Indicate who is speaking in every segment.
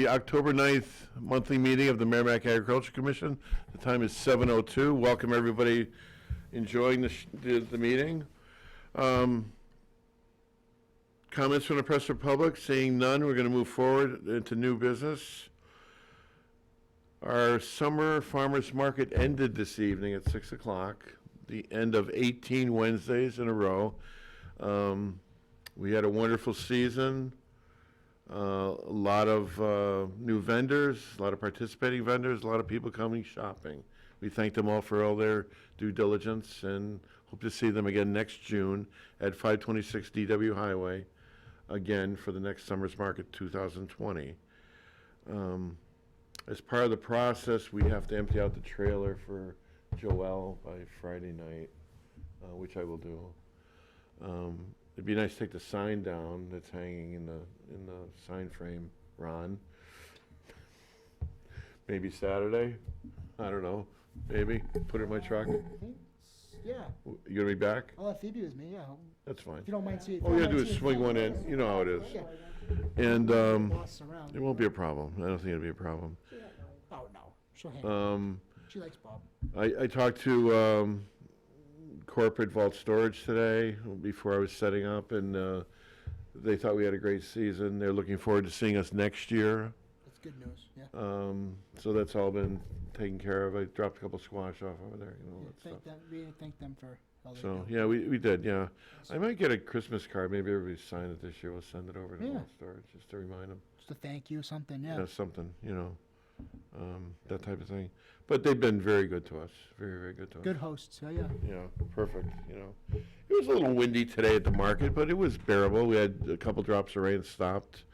Speaker 1: the October 9th monthly meeting of the Merrimack Agriculture Commission. The time is 7:02. Welcome everybody enjoying the meeting. Comments from the press or public? Seeing none, we're going to move forward into new business. Our summer farmers market ended this evening at 6 o'clock, the end of 18 Wednesdays in a row. We had a wonderful season. A lot of new vendors, a lot of participating vendors, a lot of people coming shopping. We thank them all for all their due diligence and hope to see them again next June at 526 DW Highway, again for the next Summer's Market 2020. As part of the process, we have to empty out the trailer for Joelle by Friday night, which I will do. It'd be nice to take the sign down that's hanging in the sign frame, Ron. Maybe Saturday. I don't know. Maybe put it in my truck.
Speaker 2: Yeah.
Speaker 1: You gonna be back?
Speaker 2: I'll have Phoebe with me, yeah.
Speaker 1: That's fine.
Speaker 2: If you don't mind seeing.
Speaker 1: All we gotta do is swing one in. You know how it is.
Speaker 2: Yeah.
Speaker 1: And
Speaker 2: Boss around.
Speaker 1: it won't be a problem. I don't think it'll be a problem.
Speaker 2: Oh, no. She'll hang. She likes Bob.
Speaker 1: I talked to corporate vault storage today before I was setting up, and they thought we had a great season. They're looking forward to seeing us next year.
Speaker 2: That's good news, yeah.
Speaker 1: So that's all been taken care of. I dropped a couple squash off over there, you know,
Speaker 2: Yeah,
Speaker 1: that stuff.
Speaker 2: thank them for all they
Speaker 1: So,
Speaker 2: do.
Speaker 1: yeah, we did, yeah. I might get a Christmas card. Maybe everybody sign it this year. We'll send it over to
Speaker 2: Yeah.
Speaker 1: vault storage just to remind them.
Speaker 2: Just a thank you, something, yeah.
Speaker 1: You know, something, you know, that type of thing. But they've been very good to us, very, very good to us.
Speaker 2: Good hosts, yeah, yeah.
Speaker 1: Yeah, perfect, you know. It was a little windy today at the market, but it was bearable. We had a couple drops of rain stopped.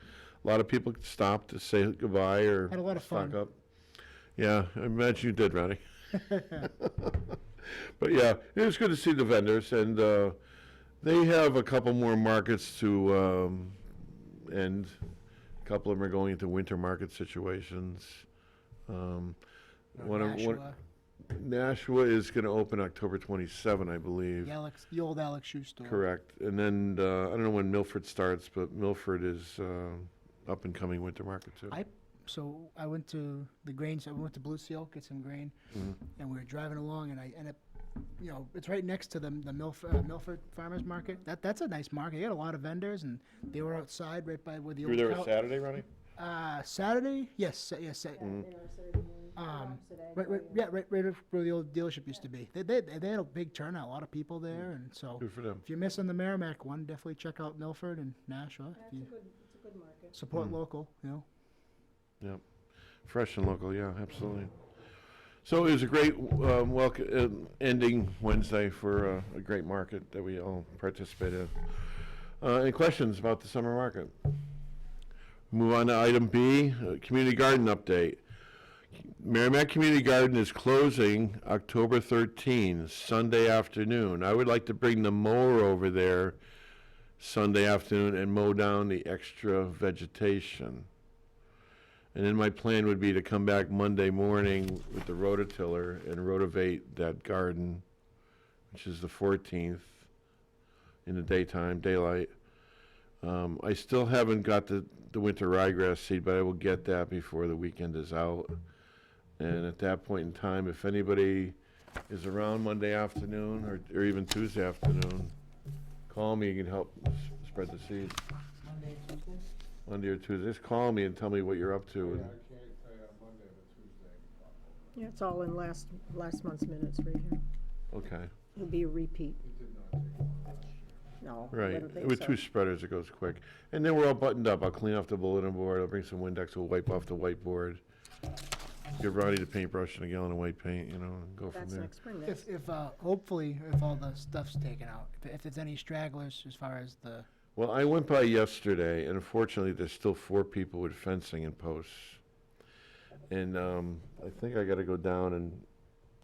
Speaker 1: A lot of people stopped to say goodbye or
Speaker 2: Had a lot of
Speaker 1: stock
Speaker 2: fun.
Speaker 1: up. Yeah, I imagine you did, Ronnie. But yeah, it was good to see the vendors, and they have a couple more markets to end. A couple of them are going into winter market situations.
Speaker 2: Nashua,
Speaker 1: Nashua is going to open October 27, I believe.
Speaker 2: the old Alex Shoe store.
Speaker 1: Correct. And then I don't know when Milford starts, but Milford is up and coming winter market too.
Speaker 2: So I went to the grain, so I went to Blue Seal, get some grain, and we were driving along, and I ended up, you know, it's right next to the Milford Farmers Market. That's a nice market. They got a lot of vendors, and they were outside right by where the
Speaker 1: You
Speaker 2: old
Speaker 1: were there
Speaker 2: cow-
Speaker 1: on Saturday, Ronnie?
Speaker 2: Saturday? Yes, yes. Right where the old dealership used to be. They had a big turnout, a lot of people there, and so
Speaker 1: Good for them.
Speaker 2: if you're missing the Merrimack one, definitely check out Milford and Nashua. If you
Speaker 3: It's a good market.
Speaker 2: support local, you know.
Speaker 1: Yep. Fresh and local, yeah, absolutely. So it was a great ending Wednesday for a great market that we all participated in. Any questions about the summer market? Move on to item B, community garden update. Merrimack Community Garden is closing October 13, Sunday afternoon. I would like to bring the mower over there Sunday afternoon and mow down the extra vegetation. And then my plan would be to come back Monday morning with the rototiller and rotivate that garden, which is the 14th, in the daytime, daylight. I still haven't got the winter ryegrass seed, but I will get that before the weekend is out. And at that point in time, if anybody is around Monday afternoon or even Tuesday afternoon, call me. You can help spread the seed. Monday or Tuesday. Just call me and tell me what you're up to.
Speaker 4: Yeah, I can't tell you on Monday, but Tuesday.
Speaker 3: Yeah, it's all in last month's minutes right here.
Speaker 1: Okay.
Speaker 3: It'll be a repeat.
Speaker 4: It did not take long last year.
Speaker 3: No, I
Speaker 1: Right.
Speaker 3: don't think
Speaker 1: With
Speaker 3: so.
Speaker 1: two spreaders, it goes quick. And then we're all buttoned up. I'll clean off the bulletin board. I'll bring some Windex. We'll wipe off the whiteboard. Give Ronnie the paintbrush and a gallon of white paint, you know, and go from
Speaker 3: That's
Speaker 1: there.
Speaker 3: next spring.
Speaker 2: If hopefully if all the stuff's taken out, if there's any stragglers as far as the
Speaker 1: Well, I went by yesterday, and unfortunately, there's still 4 people with fencing and posts. And I think I got to go down and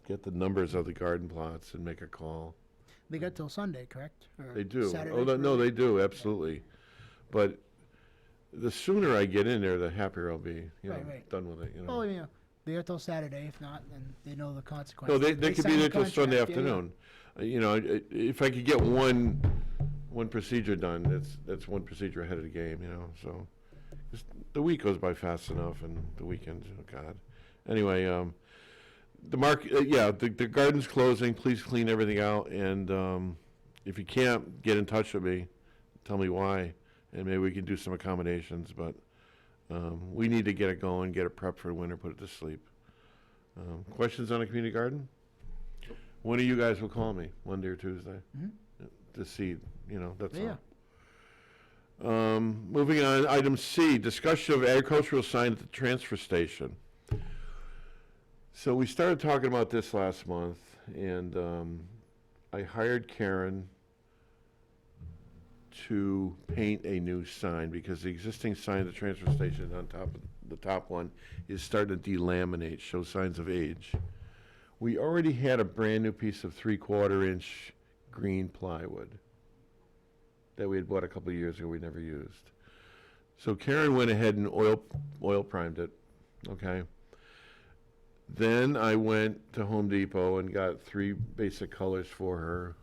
Speaker 1: get the numbers of the garden plots and make a call.
Speaker 2: they got till Sunday, correct? Or
Speaker 1: They do.
Speaker 2: Saturday,
Speaker 1: Oh, no,
Speaker 2: really?
Speaker 1: they do, absolutely. But the sooner I get in there, the happier I'll be, you know,
Speaker 2: Right.
Speaker 1: done with it, you know.
Speaker 2: Oh, yeah. They got till Saturday. If not, then they know the consequences.
Speaker 1: No, they could be
Speaker 2: sign
Speaker 1: there
Speaker 2: the
Speaker 1: till Sunday
Speaker 2: contract, yeah, yeah.
Speaker 1: afternoon. You know, if I could get one procedure done, that's one procedure ahead of the game, you know, so. The week goes by fast enough, and the weekends, oh God. Anyway, the market, yeah, the garden's closing. Please clean everything out, and if you can't, get in touch with me. Tell me why, and maybe we can do some accommodations. But we need to get it going, get it prepped for winter, put it to sleep. Questions on the community garden? One of you guys will call me, Monday or Tuesday, to see. That's
Speaker 2: Yeah.
Speaker 1: all. Moving on, item C, discussion of agricultural sign at the transfer station. So we started talking about this last month, and I hired Karen to paint a new sign because the existing sign at the transfer station on top of the top one is starting to delaminate, show signs of age. We already had a brand new piece of 3/4-inch green plywood that we had bought a couple of years ago we never used. So Karen went ahead and oil primed it, okay? Then I went to Home Depot and got 3 basic colors for her.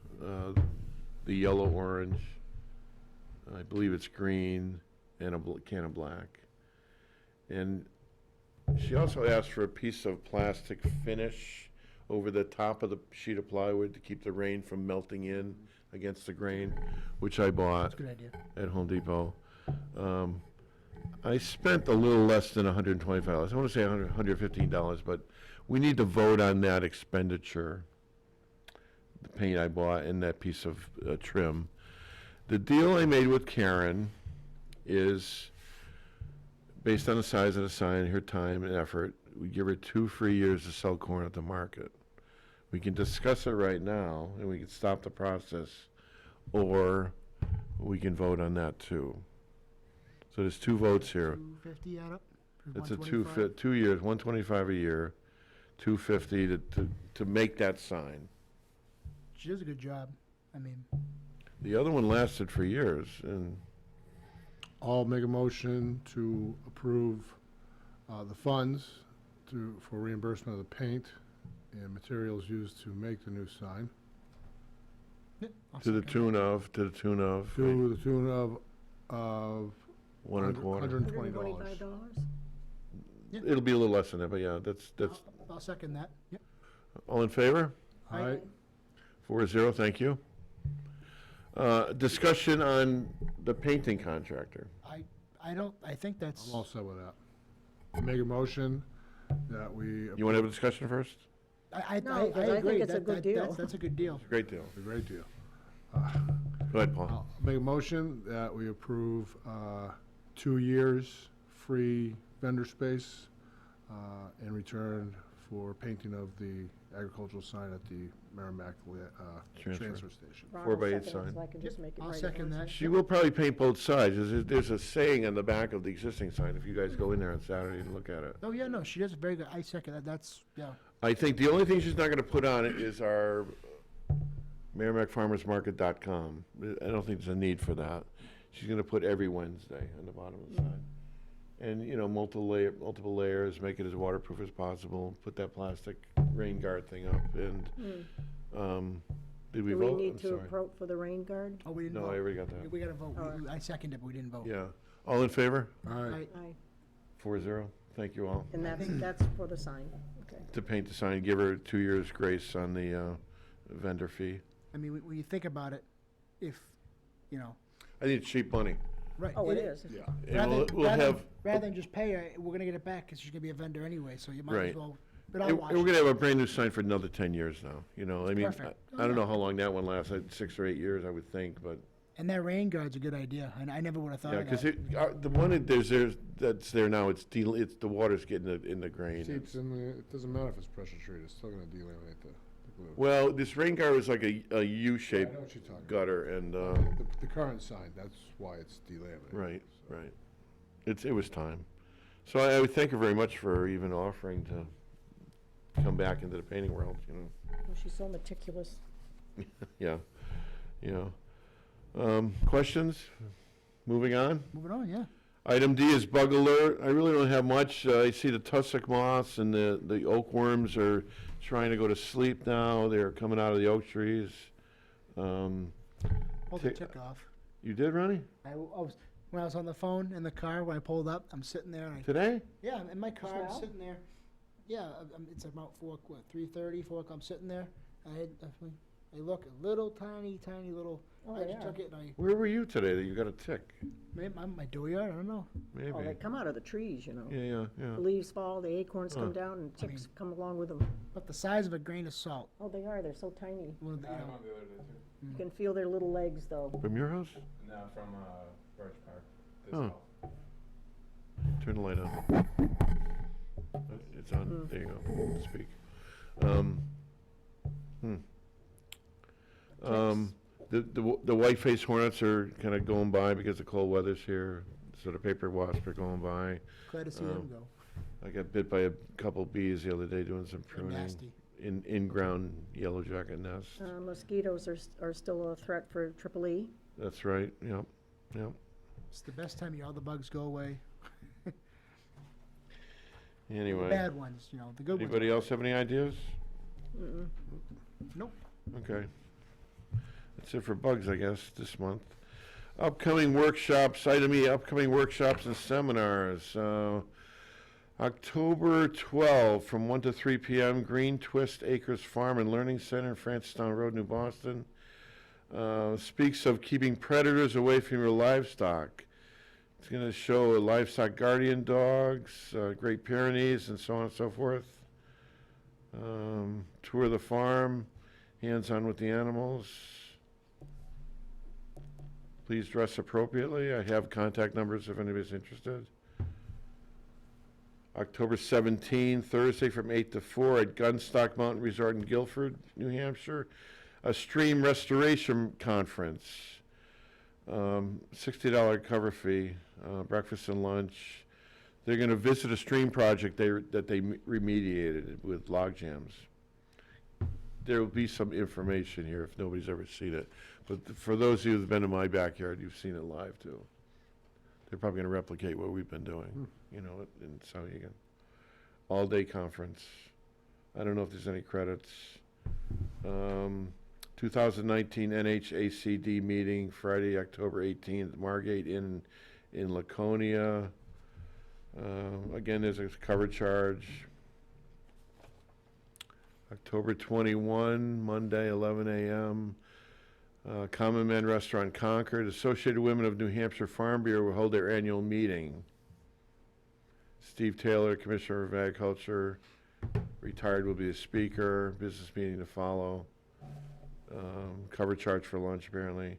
Speaker 1: The yellow, orange, I believe it's green, and a can of black. And she also asked for a piece of plastic finish over the top of the sheet of plywood to keep the rain from melting in against the grain, which I bought
Speaker 2: That's a good idea.
Speaker 1: at Home Depot. I spent a little less than $125. I want to say $115, but we need to vote on that expenditure, the paint I bought and that piece of trim. The deal I made with Karen is based on the size of the sign, her time and effort. We give her 2 free years to sell corn at the market. We can discuss it right now, and we can stop the process, or we can vote on that too. So there's 2 votes here.
Speaker 2: 250 add up? Or
Speaker 1: It's a
Speaker 2: 125?
Speaker 1: 2 years, 125 a year, 250 to make that sign.
Speaker 2: She does a good job. I mean,
Speaker 1: The other one lasted for years, and
Speaker 5: I'll make a motion to approve the funds for reimbursement of the paint and materials used to make the new sign
Speaker 2: yeah, I'll
Speaker 1: to the
Speaker 2: second
Speaker 1: tune of,
Speaker 5: to the tune of
Speaker 1: one and a quarter.
Speaker 5: $120.
Speaker 3: $125?
Speaker 1: It'll be a little less than that, but yeah, that's,
Speaker 2: that. I'll second that. Yep.
Speaker 1: all in favor?
Speaker 5: Aye.
Speaker 1: 4-0, thank you. Discussion on the painting contractor.
Speaker 2: I think that's,
Speaker 5: I'm all set with that. I'll make a motion that we.
Speaker 1: You want to have a discussion first?
Speaker 2: I
Speaker 3: No, 'cause I think
Speaker 2: agree.
Speaker 3: it's a good deal.
Speaker 2: That's a good deal.
Speaker 1: It's a great deal.
Speaker 5: A great deal.
Speaker 1: Go ahead, Paul.
Speaker 5: I'll make a motion that we approve 2 years free vendor space in return for painting of the agricultural sign at the Merrimack
Speaker 1: Transfer.
Speaker 5: transfer station.
Speaker 3: Ron
Speaker 1: 4
Speaker 3: will
Speaker 1: by 8
Speaker 3: second it,
Speaker 1: sign.
Speaker 3: So I can just make it
Speaker 2: I'll
Speaker 3: right.
Speaker 2: second that.
Speaker 1: She will probably paint both sides. There's a saying on the back of the existing sign, if you guys go in there on Saturday and look at it.
Speaker 2: Oh, yeah, no, she does a very good. I second that. That's, yeah.
Speaker 1: I think the only thing she's not gonna put on it is our MerrimackFarmersMarket.com. I don't think there's a need for that. She's gonna put every Wednesday on the bottom of the sign. And, multiple layers, make it as waterproof as possible, put that plastic rain guard thing up, and, did we
Speaker 3: Do
Speaker 1: vote?
Speaker 3: we need
Speaker 1: I'm
Speaker 3: to
Speaker 1: sorry.
Speaker 3: vote for the rain guard?
Speaker 2: Oh, we didn't
Speaker 1: No,
Speaker 2: vote.
Speaker 1: I already got that.
Speaker 2: We got to vote.
Speaker 3: All right.
Speaker 2: I seconded, but we didn't vote.
Speaker 1: Yeah. All in favor?
Speaker 5: All right.
Speaker 2: Right.
Speaker 3: Aye.
Speaker 1: 4-0. Thank you all.
Speaker 3: And that's for the sign, okay.
Speaker 1: To paint the sign, give her 2 years grace on the vendor fee.
Speaker 2: I mean, when you think about it, if,
Speaker 1: I think it's cheap money.
Speaker 2: right.
Speaker 3: Oh, it is?
Speaker 5: Yeah.
Speaker 1: And
Speaker 2: Rather,
Speaker 1: we'll have,
Speaker 2: rather than just pay her, we're gonna get it back because she's gonna be a vendor anyway, so you might
Speaker 1: Right.
Speaker 2: as well. But I'll
Speaker 1: and
Speaker 2: watch.
Speaker 1: we're gonna have a brand new sign for another 10 years now, I mean,
Speaker 2: Perfect.
Speaker 1: I don't know how long that one lasts, 6 or 8 years, I would think, but,
Speaker 2: And that rain guard's a good idea, and I never would have thought
Speaker 1: yeah,
Speaker 2: of
Speaker 1: because
Speaker 2: that.
Speaker 1: the one that's there now, it's the water's getting in the grain.
Speaker 5: See, it doesn't matter if it's pressure treated, it's still gonna delaminate the glue.
Speaker 1: Well, this rain guard is like a
Speaker 5: I
Speaker 1: U-shaped
Speaker 5: know what you're talking about.
Speaker 1: gutter, and,
Speaker 5: The current sign, that's why it's delaminated.
Speaker 1: right, right. It was time. So I would thank her very much for even offering to come back into the painting world,
Speaker 3: Oh, she's so meticulous.
Speaker 1: Yeah, yeah. Questions? Moving on.
Speaker 2: Moving on, yeah.
Speaker 1: Item D is bug alert. I really don't have much. I see the tussock moths and the oak worms are trying to go to sleep now. They're coming out of the oak trees.
Speaker 2: Pulled the
Speaker 1: Tick-
Speaker 2: tick off.
Speaker 1: You did, Ronnie?
Speaker 2: I was when I was on the phone in the car, when I pulled up, I'm sitting there and
Speaker 1: Today?
Speaker 2: yeah, I'm in my car, I'm
Speaker 3: now?
Speaker 2: sitting there. Yeah, it's about 3:30, 4 o'clock, I'm sitting there. I look, a little tiny little,
Speaker 3: Oh,
Speaker 2: I
Speaker 3: they
Speaker 2: just
Speaker 3: are.
Speaker 2: took it and
Speaker 1: Where were you today that you got a tick?
Speaker 2: maybe my dooryard, I don't know.
Speaker 1: Maybe.
Speaker 3: Oh, they come out of the trees, you know.
Speaker 1: Yeah, yeah.
Speaker 3: The leaves fall, the acorns
Speaker 1: Huh.
Speaker 3: come down, and
Speaker 2: I mean-
Speaker 3: ticks come along with them.
Speaker 2: But the size of a grain of salt.
Speaker 3: Oh, they are, they're so tiny.
Speaker 2: One of the,
Speaker 4: I had one the other day too.
Speaker 3: You can feel their little legs, though.
Speaker 1: From your house?
Speaker 4: No, from, Birch Park. This
Speaker 1: Oh.
Speaker 4: fall.
Speaker 1: Turn the light on. It's on,
Speaker 3: Mm.
Speaker 1: there you go, speak. The white-faced hornets are kind of going by because the cold weather's here, so the paper wasps are going by.
Speaker 2: glad to see
Speaker 1: Oh.
Speaker 2: them go.
Speaker 1: I got bit by a couple bees the other day doing some
Speaker 2: They're
Speaker 1: pruning.
Speaker 2: nasty.
Speaker 1: In-ground yellow jacket nests.
Speaker 3: Mosquitoes are still a threat for Triple E.
Speaker 1: That's right, yep, yep.
Speaker 2: It's the best time of year, all the bugs go away. The
Speaker 1: Anyway,
Speaker 2: bad ones, you know, the good ones.
Speaker 1: anybody else have any ideas?
Speaker 3: Mm-mm.
Speaker 2: Nope.
Speaker 1: Okay. That's it for bugs, I guess, this month. Upcoming workshops, item E, upcoming workshops and seminars. October 12, from 1 to 3 p.m., Green Twist Acres Farm and Learning Center, Francistown Road, New Boston. Speaks of keeping predators away from your livestock. It's going to show livestock guardian dogs, Great Pyrenees, and so on and so forth. Tour of the farm, hands-on with the animals. Please dress appropriately. I have contact numbers if anybody's interested. October 17, Thursday from 8 to 4 at Gunstock Mountain Resort in Guilford, New Hampshire. A stream restoration conference. $60 cover fee, breakfast and lunch. They're going to visit a stream project that they remediated with log jams. There will be some information here if nobody's ever seen it. But for those of you who've been in my backyard, you've seen it live too. They're probably going to replicate what we've been doing, you know, in Sauhegan. All-day conference. I don't know if there's any credits. 2019 NHACD meeting, Friday, October 18th, Margate in Laconia. Again, there's a cover charge. October 21, Monday, 11 a.m. Common Man Restaurant, Concord. Associated Women of New Hampshire Farm Bureau will hold their annual meeting. Steve Taylor, Commissioner of Agriculture, retired, will be the speaker. Business meeting to follow. Cover charge for lunch, apparently.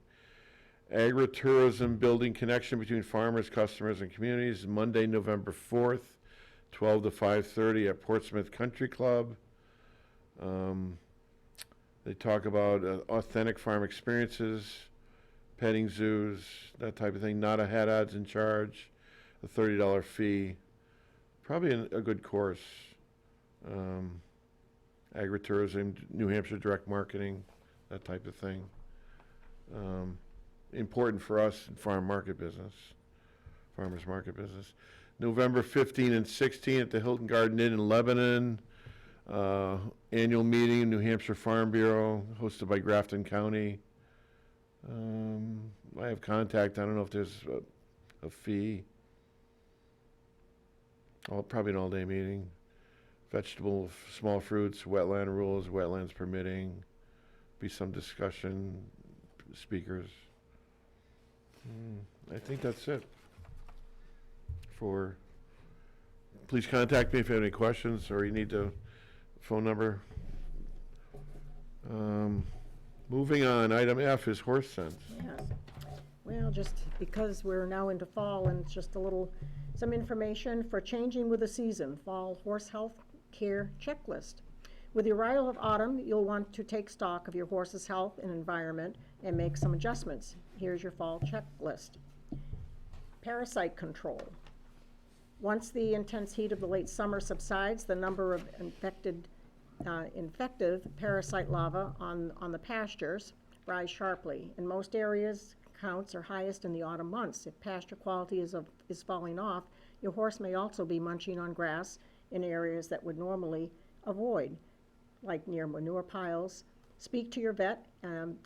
Speaker 1: Agritourism, building connection between farmers, customers, and communities, Monday, November 4th, 12 to 5:30 at Portsmouth Country Club. They talk about authentic farm experiences, petting zoos, that type of thing. Not a hat odds in charge, a $30 fee. Probably a good course. Agritourism, New Hampshire direct marketing, that type of thing. Important for us in farmers market business. November 15 and 16 at the Hilton Garden Inn in Lebanon. Annual meeting, New Hampshire Farm Bureau, hosted by Grafton County. I have contact, I don't know if there's a fee. Probably an all-day meeting. Vegetable, small fruits, wetland rules, wetlands permitting. Be some discussion, speakers. I think that's it. Please contact me if you have any questions or you need the phone number. Moving on, item F is horse sense.
Speaker 3: Yes. Well, just because we're now into fall and just some information for changing with the season, fall horse health care checklist. With the arrival of autumn, you'll want to take stock of your horse's health and environment and make some adjustments. Here's your fall checklist. Parasite control. Once the intense heat of the late summer subsides, the number of infective parasite larvae on the pastures rise sharply. In most areas, counts are highest in the autumn months. If pasture quality is falling off, your horse may also be munching on grass in areas that would normally avoid, like near manure piles, Speak to your vet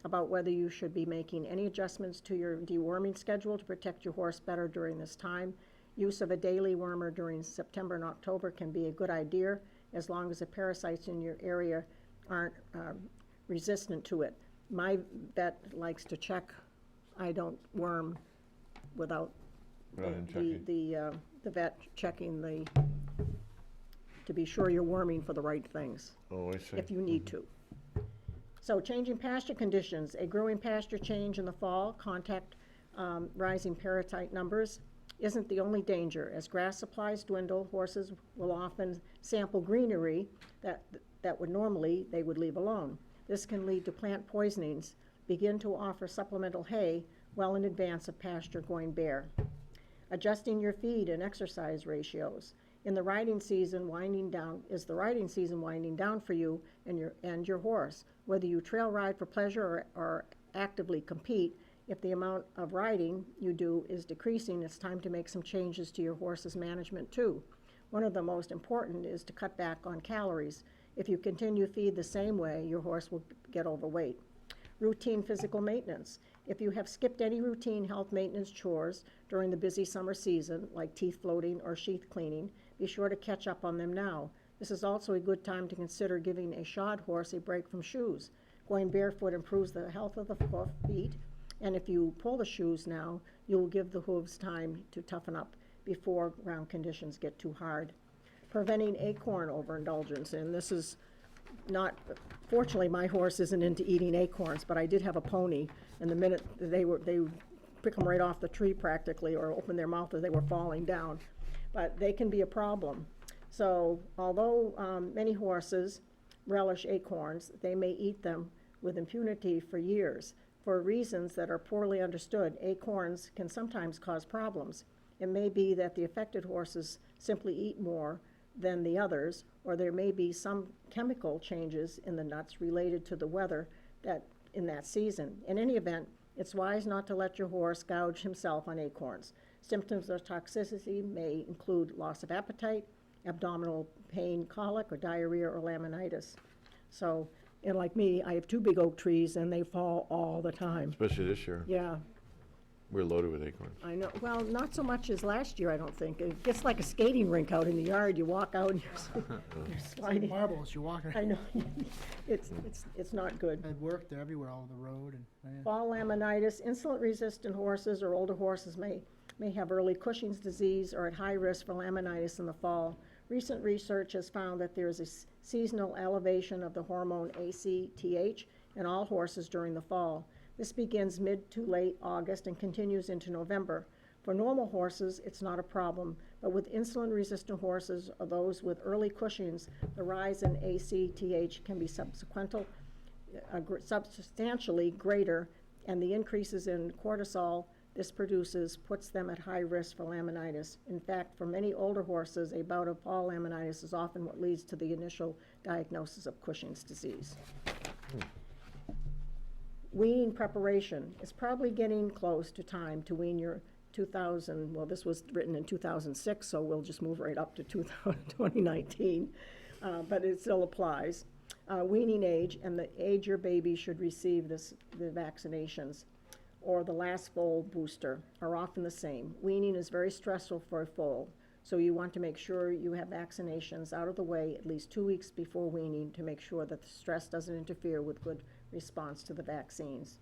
Speaker 3: about whether you should be making any adjustments to your deworming schedule to protect your horse better during this time. Use of a daily wormer during September and October can be a good idea as long as the parasites in your area aren't resistant to it. My vet likes to check. I don't worm without
Speaker 1: Without him checking.
Speaker 3: the vet checking to be sure you're worming for the right things,
Speaker 1: Oh, I see.
Speaker 3: if you need to. So changing pasture conditions, a growing pasture change in the fall, contact rising parasite numbers isn't the only danger. As grass supplies dwindle, horses will often sample greenery that would normally they would leave alone. This can lead to plant poisonings. Begin to offer supplemental hay well in advance of pasture going bare. Adjusting your feed and exercise ratios. In the riding season winding down, is the riding season winding down for you and your horse? Whether you trail ride for pleasure or actively compete, if the amount of riding you do is decreasing, it's time to make some changes to your horse's management too. One of the most important is to cut back on calories. If you continue to feed the same way, your horse will get overweight. Routine physical maintenance. If you have skipped any routine health maintenance chores during the busy summer season, like teeth floating or sheath cleaning, be sure to catch up on them now. This is also a good time to consider giving a shod horse a break from shoes. Going barefoot improves the health of the feet, and if you pull the shoes now, you will give the hooves time to toughen up before ground conditions get too hard. Preventing acorn overindulgence, and this is not, fortunately, my horse isn't into eating acorns, but I did have a pony, and the minute they would pick them right off the tree practically, or open their mouth as they were falling down. But they can be a problem. So although many horses relish acorns, they may eat them with impunity for years. For reasons that are poorly understood, acorns can sometimes cause problems. It may be that the affected horses simply eat more than the others, or there may be some chemical changes in the nuts related to the weather in that season. In any event, it's wise not to let your horse gouge himself on acorns. Symptoms of toxicity may include loss of appetite, abdominal pain, colic, or diarrhea or laminitis. So, and like me, I have 2 big oak trees and they fall all the time.
Speaker 1: Especially this year.
Speaker 3: Yeah,
Speaker 1: We're loaded with acorns.
Speaker 3: I know. Well, not so much as last year, I don't think. It gets like a skating rink out in the yard. You walk out and you're sliding.
Speaker 2: Marbles, you're walking.
Speaker 3: I know. It's not good.
Speaker 2: At work, they're everywhere, all over the road, and, yeah.
Speaker 3: Fall laminitis, insulin-resistant horses or older horses may have early Cushing's disease or at high risk for laminitis in the fall. Recent research has found that there is a seasonal elevation of the hormone ACTH in all horses during the fall. This begins mid to late August and continues into November. For normal horses, it's not a problem, but with insulin-resistant horses or those with early Cushing's, the rise in ACTH can be substantially greater, and the increases in cortisol this produces puts them at high risk for laminitis. In fact, for many older horses, a bout of fall laminitis is often what leads to the initial diagnosis of Cushing's disease. Weaning preparation. It's probably getting close to time to wean your 2000, well, this was written in 2006, so we'll just move right up to 2019, but it still applies. Weaning age and the age your baby should receive the vaccinations or the last foal booster are often the same. Weaning is very stressful for a foal, so you want to make sure you have vaccinations out of the way at least 2 weeks before weaning to make sure that the stress doesn't interfere with good response to the vaccines.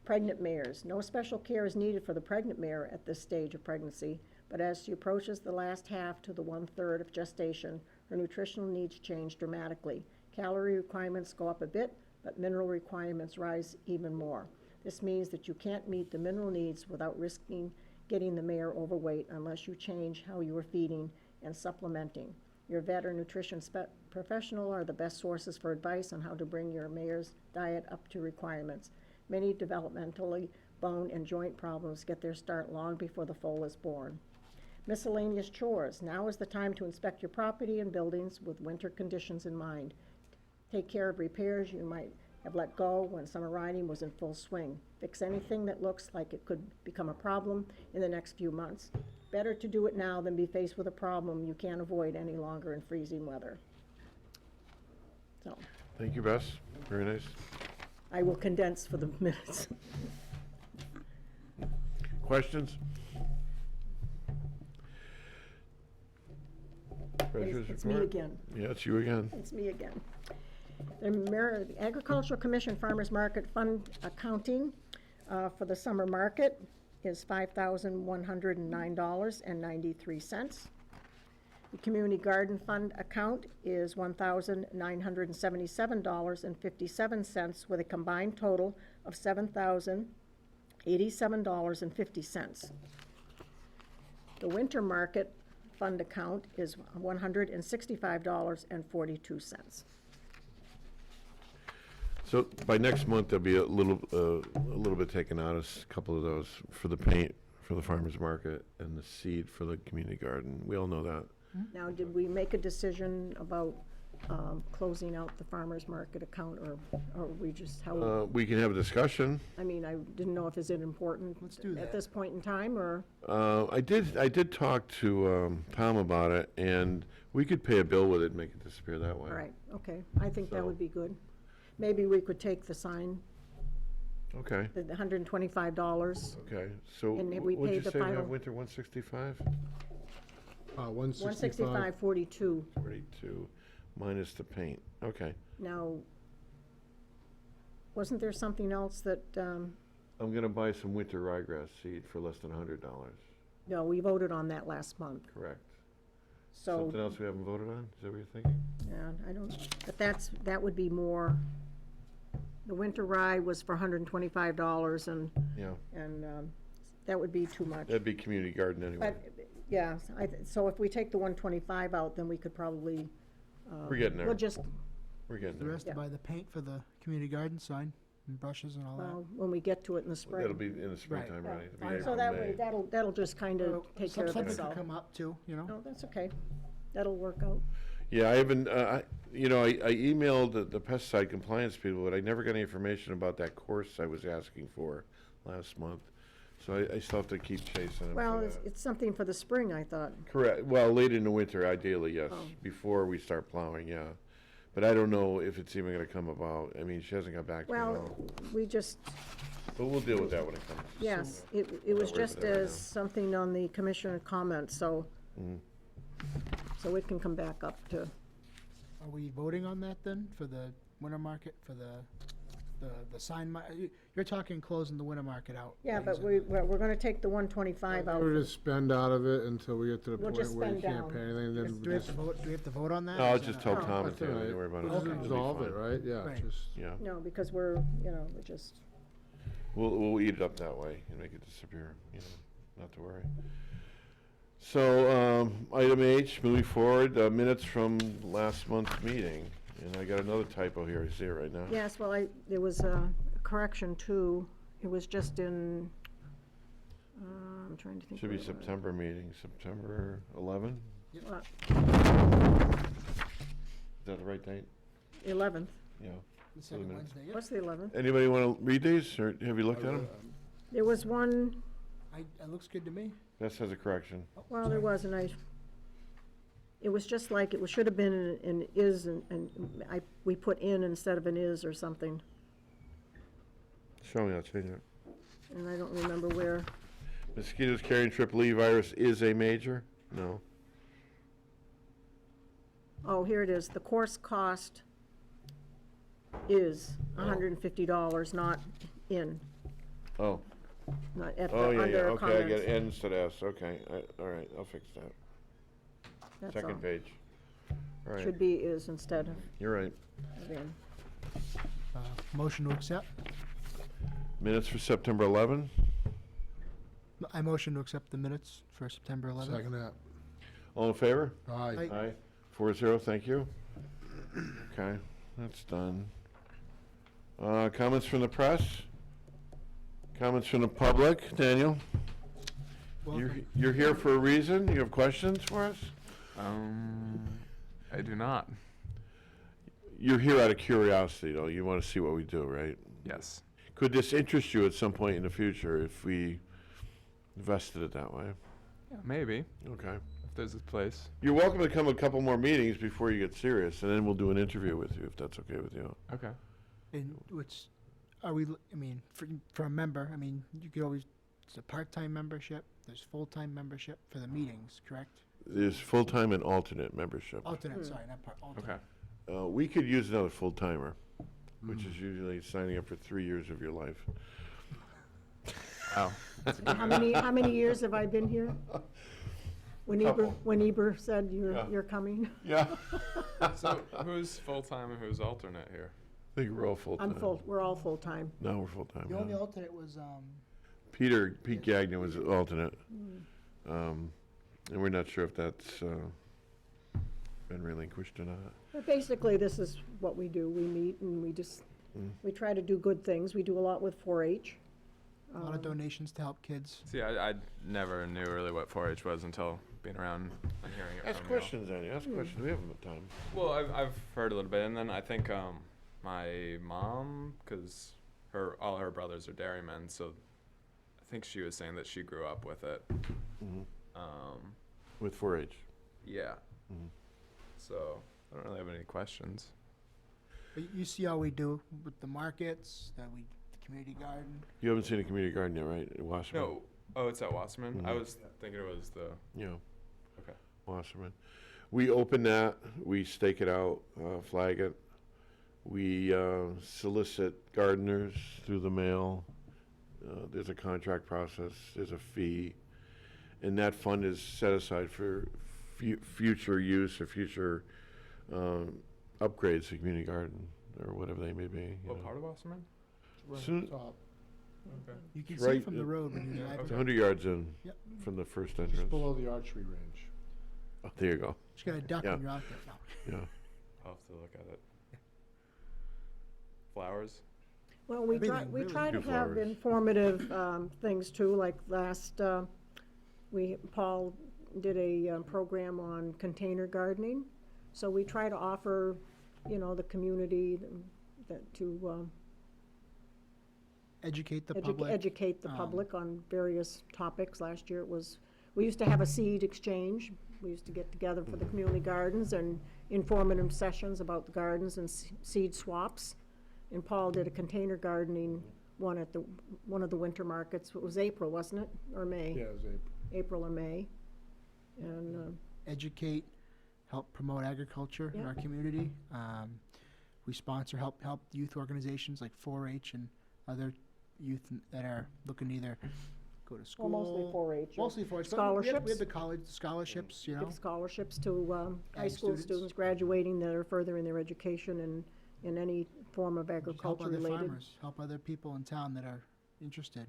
Speaker 3: Pregnant mares. No special care is needed for the pregnant mare at this stage of pregnancy, but as she approaches the last half to the 1/3 of gestation, her nutritional needs change dramatically. Calorie requirements go up a bit, but mineral requirements rise even more. This means that you can't meet the mineral needs without risking getting the mare overweight unless you change how you are feeding and supplementing. Your vet or nutrition professional are the best sources for advice on how to bring your mare's diet up to requirements. Many developmentally bone and joint problems get their start long before the foal is born. Miscellaneous chores. Now is the time to inspect your property and buildings with winter conditions in mind. Take care of repairs you might have let go when summer riding was in full swing. Fix anything that looks like it could become a problem in the next few months. Better to do it now than be faced with a problem you can't avoid any longer in freezing weather. So,
Speaker 1: Thank you, Bess. Very nice.
Speaker 3: I will condense for the minutes.
Speaker 1: Questions? Treasurer's
Speaker 3: It's me
Speaker 1: report?
Speaker 3: again.
Speaker 1: Yeah, it's you again.
Speaker 3: It's me again. The Agricultural Commission Farmers Market Fund accounting for the summer market is $5,109.93. The Community Garden Fund account is $1,977.57, with a combined total of $7,087.50. The Winter Market Fund account is $165.42.
Speaker 1: So by next month, there'll be a little bit taken out, a couple of those for the paint, for the farmer's market, and the seed for the community garden. We all know that.
Speaker 3: Now, did we make a decision about closing out the farmer's market account, or we just, how,
Speaker 1: We can have a discussion.
Speaker 3: I mean, I didn't know if is it important
Speaker 2: Let's do
Speaker 3: at
Speaker 2: that.
Speaker 3: this point in time, or,
Speaker 1: I did talk to Tom about it, and we could pay a bill with it and make it disappear that way.
Speaker 3: all right, okay, I think that
Speaker 1: So-
Speaker 3: would be good. Maybe we could take the sign,
Speaker 1: Okay,
Speaker 3: the $125,
Speaker 1: okay. So
Speaker 3: And we
Speaker 1: what'd
Speaker 3: pay
Speaker 1: you
Speaker 3: the
Speaker 1: say we have
Speaker 3: final-
Speaker 1: winter 165?
Speaker 5: 165.
Speaker 3: 165.42.
Speaker 1: 42 minus the paint. Okay.
Speaker 3: Now, wasn't there something else that,
Speaker 1: I'm gonna buy some winter ryegrass seed for less than $100.
Speaker 3: no, we voted on that last month,
Speaker 1: Correct.
Speaker 3: so,
Speaker 1: Something else we haven't voted on? Is that what you're thinking?
Speaker 3: yeah, I don't, but that would be more, the winter rye was for $125, and
Speaker 1: Yeah.
Speaker 3: that would be too much.
Speaker 1: That'd be community garden anyway.
Speaker 3: But, yeah, so if we take the 125 out, then we could probably.
Speaker 1: We're getting there.
Speaker 3: We'll just,
Speaker 1: We're getting
Speaker 2: The
Speaker 1: there.
Speaker 2: rest to
Speaker 3: Yeah.
Speaker 2: buy the paint for the community garden sign and brushes and all that.
Speaker 3: well, when we get to it in the spring.
Speaker 1: That'll be in the springtime,
Speaker 3: Yeah.
Speaker 1: right? It'll be
Speaker 2: Fine.
Speaker 1: April,
Speaker 3: So that way,
Speaker 1: May.
Speaker 3: that'll just kind
Speaker 2: Well,
Speaker 3: of take care of
Speaker 2: something
Speaker 3: itself.
Speaker 2: could come up too, you know?
Speaker 3: No, that's okay. That'll work out.
Speaker 1: Yeah, I haven't, I emailed the pesticide compliance people, but I never got any information about that course I was asking for last month. So I still have to keep chasing them
Speaker 3: Well,
Speaker 1: for
Speaker 3: it's,
Speaker 1: that.
Speaker 3: it's something for the spring, I thought.
Speaker 1: Correct, well, late in the winter, ideally, yes,
Speaker 3: Oh.
Speaker 1: before we start plowing, yeah. But I don't know if it's even gonna come about. I mean, she hasn't got back to me at
Speaker 3: Well,
Speaker 1: all.
Speaker 3: we just,
Speaker 1: But we'll deal with that when it comes.
Speaker 3: yes, it was
Speaker 1: Not worried
Speaker 3: just
Speaker 1: about it right
Speaker 3: as something on the commissioner comments, so,
Speaker 1: Mhm.
Speaker 3: so it can come back up to,
Speaker 2: Are we voting on that then, for the winter market, for the sign? You're talking closing the winter market out.
Speaker 3: yeah,
Speaker 2: right?
Speaker 3: but we're gonna take the 125 out.
Speaker 5: We're just spend out of it until we get to the
Speaker 3: We'll
Speaker 5: point
Speaker 3: just
Speaker 5: where you
Speaker 3: spend
Speaker 5: can't
Speaker 3: down.
Speaker 5: pay anything, then
Speaker 2: Do
Speaker 5: we
Speaker 2: we have
Speaker 5: just.
Speaker 2: to vote, do we have to vote on that?
Speaker 1: No,
Speaker 2: or
Speaker 1: I'll
Speaker 2: is that
Speaker 1: just
Speaker 2: a-
Speaker 1: tell
Speaker 3: Oh.
Speaker 1: Tom and
Speaker 5: That's
Speaker 1: Taylor,
Speaker 5: all
Speaker 1: don't
Speaker 5: right.
Speaker 1: worry about it.
Speaker 5: We'll just
Speaker 1: It'll be
Speaker 5: resolve it,
Speaker 1: fine.
Speaker 5: right? Yeah,
Speaker 2: Right.
Speaker 5: just.
Speaker 1: Yeah,
Speaker 3: No, because we're just,
Speaker 1: we'll eat it up that way and make it disappear, not to worry. So, item H, moving forward, minutes from last month's meeting. And I got another typo here, I see it right now.
Speaker 3: yes, well, there was a correction too. It was just in, I'm trying to think.
Speaker 1: Should be
Speaker 3: where it was.
Speaker 1: September meeting, September 11?
Speaker 3: Uh,
Speaker 1: Is that the right date?
Speaker 3: 11th.
Speaker 1: Yeah.
Speaker 2: The second
Speaker 1: minutes.
Speaker 2: Wednesday, yeah.
Speaker 3: What's the 11th?
Speaker 1: Anybody want to read these, or have you looked at them?
Speaker 3: There was one,
Speaker 2: It looks good to me.
Speaker 1: This has a correction.
Speaker 3: well, there was, and it was just like, should have been an is, and we put in instead of an is or something,
Speaker 1: Show me, I'll change it.
Speaker 3: and I don't remember where.
Speaker 1: Mosquitoes carrying triple E virus is a major? No.
Speaker 3: Oh, here it is. The course cost is $150, not in,
Speaker 1: Oh,
Speaker 3: not at the,
Speaker 1: oh, yeah, yeah,
Speaker 3: under
Speaker 1: okay, I get
Speaker 3: comments.
Speaker 1: N instead of S, okay, all right, I'll fix that.
Speaker 3: That's all.
Speaker 1: Second page. All right,
Speaker 3: Should be is instead of
Speaker 1: you're right.
Speaker 3: in.
Speaker 2: Motion to accept?
Speaker 1: Minutes for September 11?
Speaker 2: I motion to accept the minutes for September 11th.
Speaker 5: Second that.
Speaker 1: All in favor?
Speaker 5: Aye.
Speaker 2: Aye.
Speaker 1: Aye. 4-0, thank you. Okay, that's done. Comments from the press? Comments from the public? Daniel?
Speaker 2: Welcome.
Speaker 1: You're here for a reason? You have questions for us?
Speaker 4: I do not.
Speaker 1: You're here out of curiosity, though. You want to see what we do, right?
Speaker 4: Yes.
Speaker 1: Could this interest you at some point in the future if we invested it that way?
Speaker 4: Yeah, maybe.
Speaker 1: Okay.
Speaker 4: if there's a place.
Speaker 1: You're welcome to come a couple more meetings before you get serious, and then we'll do an interview with you, if that's okay with you.
Speaker 4: Okay.
Speaker 2: And which, are we, I mean, for a member, I mean, you could always, it's a part-time membership, there's full-time membership for the meetings, correct?
Speaker 1: There's full-time and alternate membership.
Speaker 2: Alternate, sorry, not part, alternate.
Speaker 4: Okay.
Speaker 1: We could use another full-timer, which is usually signing up for 3 years of your life.
Speaker 4: Wow.
Speaker 3: How many years have I been here? When Eber said
Speaker 1: Yeah.
Speaker 3: you're coming?
Speaker 1: Yeah.
Speaker 4: So who's full-time and who's alternate here?
Speaker 1: I think we're all full-time.
Speaker 3: We're all full-time.
Speaker 1: No, we're full-time.
Speaker 2: The only
Speaker 1: yeah.
Speaker 2: alternate was,
Speaker 1: Pete Gagnon was alternate. And we're not sure if that's been relinquished or not.
Speaker 3: But basically, this is what we do. We meet and we try to do good things. We do a lot with 4-H.
Speaker 2: a lot of donations to help kids.
Speaker 4: See, I never knew really what 4-H was until being around and hearing it
Speaker 1: Ask
Speaker 4: from you all.
Speaker 1: questions, Annie. Ask questions. We have time.
Speaker 4: Well, I've heard a little bit, and then I think my mom, because all her brothers are dairymen, so I think she was saying that she grew up with it.
Speaker 1: With 4-H.
Speaker 4: Yeah.
Speaker 1: Mhm.
Speaker 4: So I don't really have any questions.
Speaker 2: But you see how we do with the markets, the community garden.
Speaker 1: You haven't seen a community garden yet, right? At Wasserman?
Speaker 4: No. Oh, it's at Wasserman? I
Speaker 1: Mhm.
Speaker 4: was thinking it was the.
Speaker 1: Yeah.
Speaker 4: Okay.
Speaker 1: Wasserman. We open that, we stake it out, flag it. We solicit gardeners through the mail. There's a contract process, there's a fee. And that fund is set aside for future use or future upgrades to community garden or whatever they may be. you
Speaker 4: What
Speaker 1: know.
Speaker 4: part of Wasserman?
Speaker 1: Soon-
Speaker 5: Top,
Speaker 4: Okay.
Speaker 2: You can
Speaker 1: It's
Speaker 2: see it
Speaker 1: right
Speaker 2: from the
Speaker 1: at-
Speaker 2: road when you're
Speaker 4: Yeah,
Speaker 2: driving.
Speaker 1: It's 100 yards in
Speaker 2: Yep.
Speaker 1: from the first
Speaker 5: just
Speaker 1: entrance.
Speaker 5: below the archery range.
Speaker 1: Oh, there you go.
Speaker 2: Just got a duck
Speaker 1: Yeah.
Speaker 2: when you're out there. No.
Speaker 1: Yeah.
Speaker 4: I'll have to look at it. Flowers?
Speaker 3: Well, we try,
Speaker 2: Everything,
Speaker 3: we
Speaker 2: really.
Speaker 3: try to
Speaker 1: Do
Speaker 3: have
Speaker 1: flowers.
Speaker 3: informative things too, like Paul did a program on container gardening. So we try to offer, the community to
Speaker 2: Educate the public.
Speaker 3: educate the
Speaker 2: um,
Speaker 3: public on various topics. Last year we used to have a seed exchange. We used to get together for the community gardens and informative sessions about the gardens and seed swaps. And Paul did a container gardening one at one of the winter markets. It was April, wasn't it? Or May?
Speaker 5: Yeah, it was April.
Speaker 3: April or May. And,
Speaker 2: Educate, help promote agriculture in
Speaker 3: Yeah.
Speaker 2: our community. We sponsor, help youth organizations like 4-H and other youth that are looking to either go to school.
Speaker 3: well, mostly 4-H.
Speaker 2: Mostly 4-H. but We
Speaker 3: Scholarships.
Speaker 2: have the college scholarships,
Speaker 3: Give scholarships to high
Speaker 2: Ag
Speaker 3: school
Speaker 2: students.
Speaker 3: students graduating that are furthering their education in any form of
Speaker 2: Just help
Speaker 3: agriculture
Speaker 2: other
Speaker 3: related.
Speaker 2: farmers, help other people in town that are interested,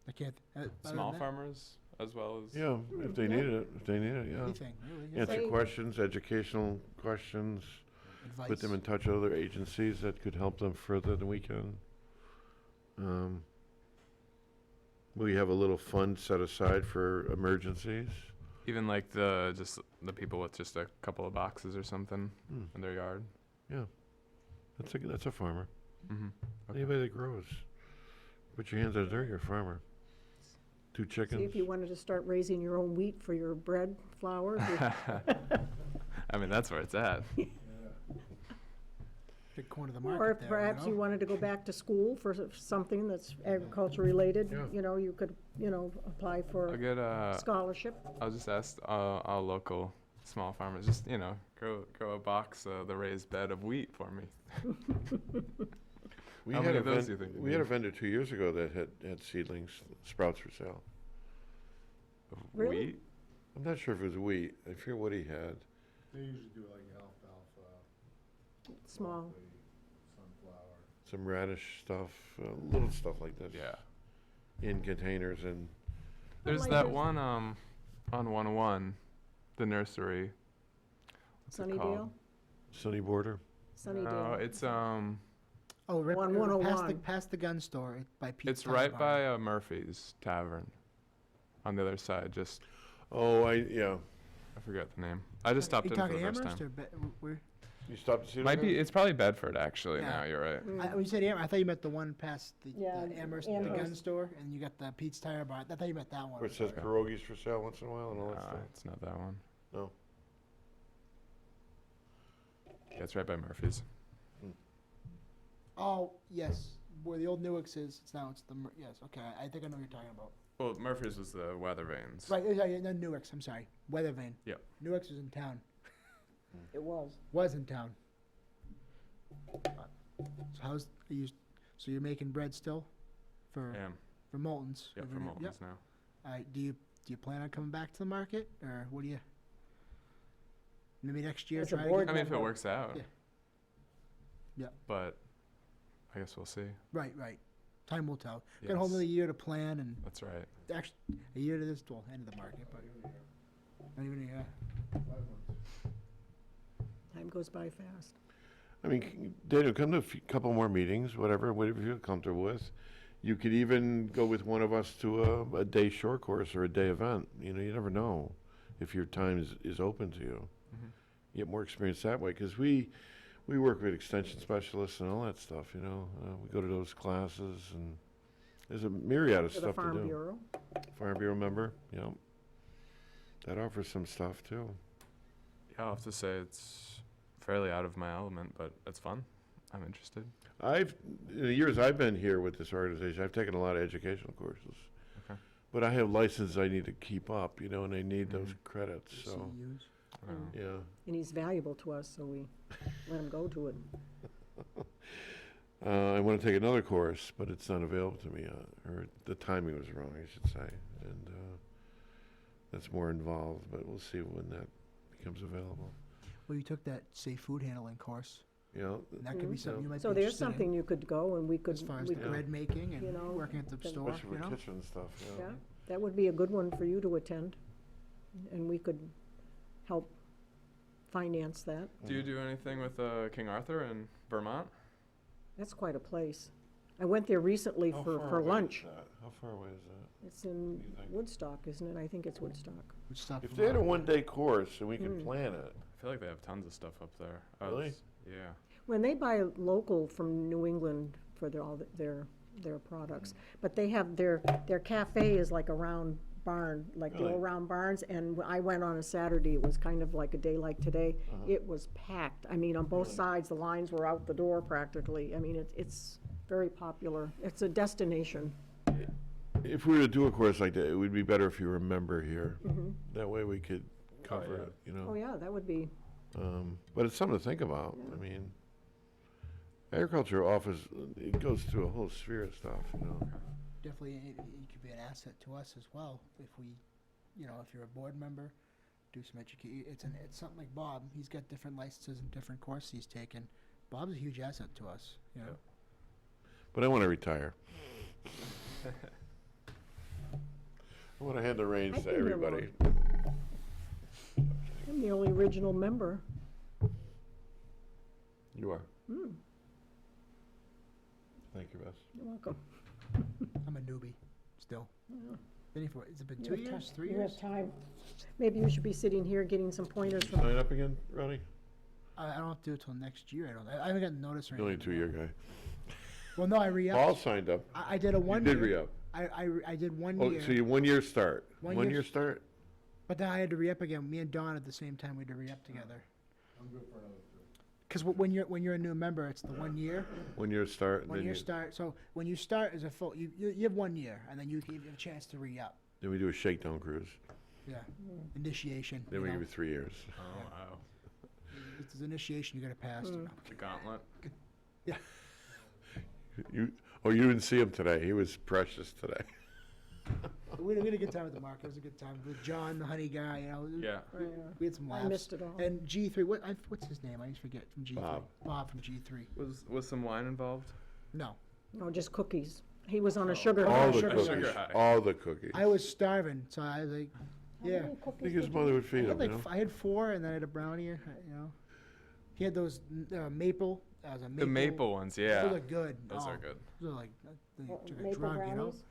Speaker 2: I can't. Other
Speaker 4: Small
Speaker 2: than that,
Speaker 4: farmers as well as.
Speaker 1: Yeah, if they need it, yeah.
Speaker 2: Anything, really.
Speaker 1: Answer
Speaker 3: Say-
Speaker 1: questions, educational questions,
Speaker 2: Advice.
Speaker 1: put them in touch with other agencies that could help them further than we can. We have a little fund set aside for emergencies.
Speaker 4: Even like just the people with just a couple of boxes or something
Speaker 1: Hmm.
Speaker 4: in their yard.
Speaker 1: That's a farmer.
Speaker 4: Mm-hmm.
Speaker 1: Anybody that grows. Put your hands out there, you're a farmer. 2
Speaker 3: See
Speaker 1: chickens.
Speaker 3: if you wanted to start raising your own wheat for your bread flour.
Speaker 4: I mean, that's where it's at.
Speaker 2: Big corner of the
Speaker 3: Or
Speaker 2: market
Speaker 3: if
Speaker 2: there,
Speaker 3: perhaps you wanted to go back to school for something that's agriculture related,
Speaker 1: Yeah.
Speaker 3: you could, apply
Speaker 4: I'll
Speaker 3: for
Speaker 4: get
Speaker 3: scholarship.
Speaker 4: I'll just ask all local small farmers, just grow a box the raised bed of wheat for me.
Speaker 1: We
Speaker 4: How
Speaker 1: had
Speaker 4: many
Speaker 1: a
Speaker 4: of those
Speaker 1: ven-
Speaker 4: do you think you
Speaker 1: We had a
Speaker 4: need?
Speaker 1: vendor 2 years ago that had seedlings, sprouts for sale.
Speaker 4: Of
Speaker 3: Really?
Speaker 4: wheat?
Speaker 1: I'm not sure if it was wheat. I forget what he had.
Speaker 5: They usually do like alfalfa,
Speaker 3: Small.
Speaker 5: broccoli, sunflower.
Speaker 1: Some radish stuff, little stuff like this.
Speaker 4: Yeah.
Speaker 1: In containers and
Speaker 4: There's
Speaker 3: like
Speaker 4: that
Speaker 3: this.
Speaker 4: one on 101, the nursery. What's it called?
Speaker 3: Sunnydale?
Speaker 1: sunny border.
Speaker 4: No,
Speaker 3: Sunnydale.
Speaker 4: it's
Speaker 2: Oh, right,
Speaker 3: On
Speaker 2: past the
Speaker 3: 101.
Speaker 2: past the gun store by Pete's.
Speaker 4: it's
Speaker 2: Tire
Speaker 4: right
Speaker 2: Barn.
Speaker 4: by Murphy's Tavern, on the other side. Just
Speaker 1: Oh, yeah.
Speaker 4: I forget the name. I just stopped
Speaker 2: You
Speaker 4: in for
Speaker 2: talking
Speaker 4: the first
Speaker 2: Amherst
Speaker 4: time.
Speaker 2: or where?
Speaker 1: You stopped to see it?
Speaker 4: Might
Speaker 1: over
Speaker 4: be.
Speaker 1: there?
Speaker 4: It's probably Bedford actually.
Speaker 2: Yeah.
Speaker 4: Now you're right.
Speaker 2: When you said Amherst, I thought you meant the one past the,
Speaker 3: Yeah,
Speaker 2: the Amherst, the gun
Speaker 3: Amherst.
Speaker 2: store, and you got the Pete's Tire Bar. I thought you meant that one.
Speaker 1: Where it says pierogies for sale once in a while and all that stuff?
Speaker 4: It's not that one.
Speaker 1: No.
Speaker 4: Yeah, it's right by Murphy's.
Speaker 2: Oh, yes, where the old Newark's is, it's the, yes, okay, I think I know what you're talking about.
Speaker 4: Well, Murphy's was the weather vanes.
Speaker 2: Right, no, Newark's, I'm sorry, Weathervane.
Speaker 4: Yep.
Speaker 2: Newark's is in town,
Speaker 3: It was.
Speaker 2: was in town. So so you're making bread still? For,
Speaker 4: Yeah.
Speaker 2: for Moulton's?
Speaker 4: Yep.
Speaker 2: Every
Speaker 4: For
Speaker 2: day?
Speaker 4: Moulton's
Speaker 2: Yep.
Speaker 4: now.
Speaker 2: Do you plan on coming back to the market, or what do you? Maybe next year
Speaker 3: As a
Speaker 2: try to
Speaker 3: board
Speaker 2: get,
Speaker 4: I mean, if it
Speaker 3: member.
Speaker 4: works out.
Speaker 2: Yeah. Yeah.
Speaker 4: But I guess we'll see.
Speaker 2: right, time will tell. Got a whole
Speaker 4: Yes.
Speaker 2: another year to plan, and
Speaker 4: That's right.
Speaker 2: actually, a year to this, well, end of the market, but not even a year.
Speaker 3: Time goes by fast.
Speaker 1: I mean, Daniel, come to a couple more meetings, whatever you feel comfortable with. You could even go with one of us to a day short course or a day event. You know, you never know if your time is open to you.
Speaker 4: Mhm.
Speaker 1: You get more experience that way, because we work with extension specialists and all that stuff, you know. We go to those classes, and there's a myriad of
Speaker 3: For the
Speaker 1: stuff to
Speaker 3: Farm
Speaker 1: do.
Speaker 3: Bureau.
Speaker 1: Farm Bureau member, yeah. That offers some stuff too.
Speaker 4: Yeah, I'll have to say it's fairly out of my element, but it's fun. I'm interested.
Speaker 1: In the years I've been here with this organization, I've taken a lot of educational courses.
Speaker 4: Okay.
Speaker 1: But I have licenses I need to keep up, you know, and I need those
Speaker 4: Mhm.
Speaker 1: credits, so,
Speaker 2: CEUs.
Speaker 1: yeah.
Speaker 3: And he's valuable to us, so we let him go to it.
Speaker 1: I want to take another course, but it's not available to me, or the timing was wrong, I should say. And that's more involved, but we'll see when that becomes available.
Speaker 2: Well, you took that safe food handling course,
Speaker 1: You know,
Speaker 2: and that could be
Speaker 3: Mhm.
Speaker 2: something you might be
Speaker 3: So there's
Speaker 2: interested in,
Speaker 3: something you could go and we could,
Speaker 2: as far as
Speaker 3: we
Speaker 2: the
Speaker 3: could-
Speaker 2: bread making and
Speaker 3: you know,
Speaker 2: working at the
Speaker 3: can-
Speaker 2: store,
Speaker 1: especially
Speaker 2: you
Speaker 1: for
Speaker 2: know?
Speaker 1: kitchen stuff, yeah.
Speaker 3: yeah, that would be a good one for you to attend. And we could help finance that.
Speaker 4: Do you do anything with King Arthur in Vermont?
Speaker 3: That's quite a place. I went there recently
Speaker 1: How
Speaker 3: for,
Speaker 1: far
Speaker 3: for
Speaker 1: away is
Speaker 3: lunch.
Speaker 1: that? How far away is that?
Speaker 3: It's in
Speaker 1: do you think?
Speaker 3: Woodstock, isn't it? I think it's Woodstock.
Speaker 2: Which stuff
Speaker 1: If
Speaker 2: from
Speaker 1: they had a
Speaker 2: our-
Speaker 1: one-day course and we could
Speaker 3: Mm.
Speaker 1: plan it,
Speaker 4: I feel like they have tons of stuff up there.
Speaker 1: Really?
Speaker 4: Yeah.
Speaker 3: When they buy local from New England for their products, but they have their cafe is like a round barn, like the
Speaker 1: Really?
Speaker 3: old round barns, and I went on a Saturday, it was kind of like a day like today.
Speaker 1: Uh-huh.
Speaker 3: It was packed. I mean, on both
Speaker 1: Really?
Speaker 3: sides, the lines were out the door practically. I mean, it's very popular. It's a destination.
Speaker 1: if we were to do a course like that, it would be better if you were a member here.
Speaker 3: Mhm.
Speaker 1: That way we could cover
Speaker 4: yeah.
Speaker 1: it, you know.
Speaker 3: Oh, yeah, that would be,
Speaker 1: But it's something to think about. I mean, agriculture offers, it goes through a whole sphere of stuff, you know.
Speaker 2: Definitely, it could be an asset to us as well, if we, you know, if you're a board member, do some it's something like Bob, he's got different licenses and different courses he's taken. Bob's a huge asset to us, you know?
Speaker 4: Yep.
Speaker 1: But I want to retire. I want to hand the reins
Speaker 3: I've
Speaker 1: to
Speaker 3: been here
Speaker 1: everybody.
Speaker 3: I'm the only original member.
Speaker 1: You are.
Speaker 3: Hmm,
Speaker 1: Thank you, Bess.
Speaker 3: you're welcome.
Speaker 2: I'm a newbie, still.
Speaker 3: Yeah.
Speaker 2: Been here for, has it been
Speaker 3: You
Speaker 2: 2
Speaker 3: have
Speaker 2: years,
Speaker 3: ti-
Speaker 2: 3
Speaker 3: You
Speaker 2: years?
Speaker 3: have time. Maybe you should be sitting here getting some pointers from,
Speaker 1: Sign up again, Ronnie?
Speaker 2: I don't have to do it till next year, I haven't gotten notice or
Speaker 1: You're only a
Speaker 2: anything.
Speaker 1: 2-year guy.
Speaker 2: Well, no, I
Speaker 1: Paul
Speaker 2: re-upped.
Speaker 1: signed up.
Speaker 2: I did a
Speaker 1: You
Speaker 2: 1
Speaker 1: did
Speaker 2: year.
Speaker 1: re-up.
Speaker 2: I did 1
Speaker 1: Oh,
Speaker 2: year,
Speaker 1: so you 1 year start.
Speaker 2: 1
Speaker 1: 1
Speaker 2: year
Speaker 1: year start?
Speaker 2: but then I had to re-up again. Me and Dawn at the same time, we had to re-up together. Because when you're a new member, it's the 1 year.
Speaker 1: 1 year start, and
Speaker 2: 1
Speaker 1: then
Speaker 2: year
Speaker 1: you,
Speaker 2: start. So when you start as a full, you have 1 year, and then you have a chance to re-up.
Speaker 1: then we do a shakedown cruise.
Speaker 2: Yeah, initiation.
Speaker 1: Then
Speaker 2: you
Speaker 1: we
Speaker 2: know.
Speaker 1: give you 3 years.
Speaker 4: Oh, wow.
Speaker 2: It's an initiation you got to pass.
Speaker 3: Mm.
Speaker 4: The gauntlet.
Speaker 1: You didn't see him today. He was precious today.
Speaker 2: We had a good time at the market. It was a good time with John, the honey guy. You know,
Speaker 4: Yeah.
Speaker 2: we had some
Speaker 3: I
Speaker 2: laughs.
Speaker 3: missed it all.
Speaker 2: And G3, what's his name? I just forget from G3.
Speaker 1: Bob.
Speaker 2: Bob from G3.
Speaker 4: Was some wine involved?
Speaker 2: No,
Speaker 3: No, just cookies. He was on a sugar.
Speaker 1: All the
Speaker 3: sugar
Speaker 1: cookies.
Speaker 3: high.
Speaker 4: Sugar high.
Speaker 1: All the cookies.
Speaker 2: I was starving, so I was like,
Speaker 3: How
Speaker 2: yeah.
Speaker 3: many
Speaker 1: I
Speaker 3: cookies
Speaker 1: think his
Speaker 3: did you-
Speaker 1: mother would
Speaker 2: I
Speaker 1: feed him,
Speaker 2: had, like,
Speaker 1: you know?
Speaker 2: I had 4, and then I had a brownie. You know, he had those maple. That was a maple.
Speaker 4: The maple ones,
Speaker 2: Those
Speaker 4: yeah.
Speaker 2: are good.
Speaker 4: Those
Speaker 2: Oh,
Speaker 4: are good.
Speaker 2: Those are like they
Speaker 3: Well,
Speaker 2: took a
Speaker 3: maple
Speaker 2: drug, you know.
Speaker 3: brownies?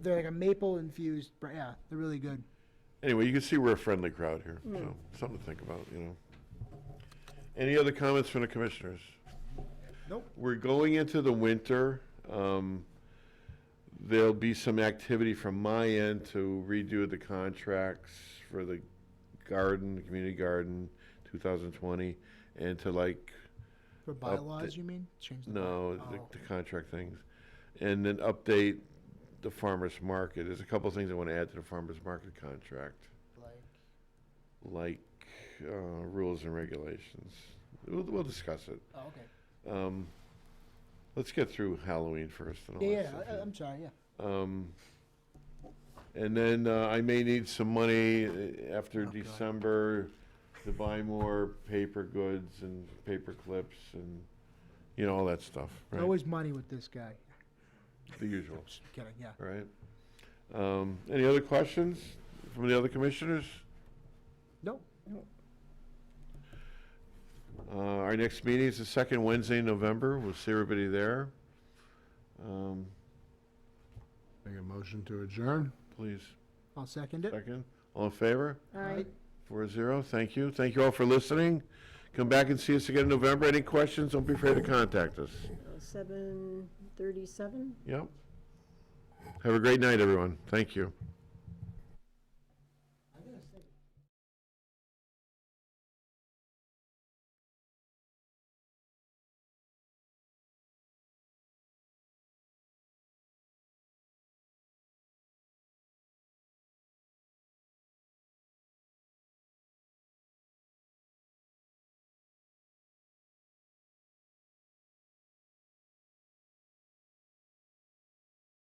Speaker 2: They're like a maple infused. Yeah, they're really good.
Speaker 1: Anyway, you can see we're a friendly crowd here,
Speaker 3: Mm.
Speaker 1: so something to think about, you know. Any other comments from the commissioners?
Speaker 2: Nope.
Speaker 1: We're going into the winter. There'll be some activity from my end to redo the contracts for the garden, the community garden, 2020, and to like,
Speaker 2: For bylaws, you mean? Change the
Speaker 1: no,
Speaker 2: by- oh,
Speaker 1: the contract things. And then update the farmer's market. There's a couple things I want to add to the farmer's market contract,
Speaker 2: like,
Speaker 1: like rules and regulations. We'll discuss it.
Speaker 2: oh, okay.
Speaker 1: Let's get through Halloween first and all
Speaker 2: Yeah,
Speaker 1: that
Speaker 2: yeah,
Speaker 1: stuff.
Speaker 2: I'm sorry, yeah.
Speaker 1: And then I may need some money after
Speaker 2: Oh, God.
Speaker 1: December to buy more paper goods and paper clips and, you know, all that stuff, right?
Speaker 2: Always money with this guy.
Speaker 1: The usual,
Speaker 2: Just kidding, yeah.
Speaker 1: right? Any other questions from the other commissioners?
Speaker 2: Nope.
Speaker 1: Our next meeting is the second Wednesday in November. We'll see everybody there.
Speaker 5: Make a motion to adjourn?
Speaker 1: Please,
Speaker 2: I'll second it.
Speaker 1: second. All in favor?
Speaker 3: Aye.
Speaker 1: 4-0. Thank you. Thank you all for listening. Come back and see us again in November. Any questions, don't be afraid to contact us.
Speaker 3: 7:37.
Speaker 1: Yep. Have a great night, everyone. Thank you.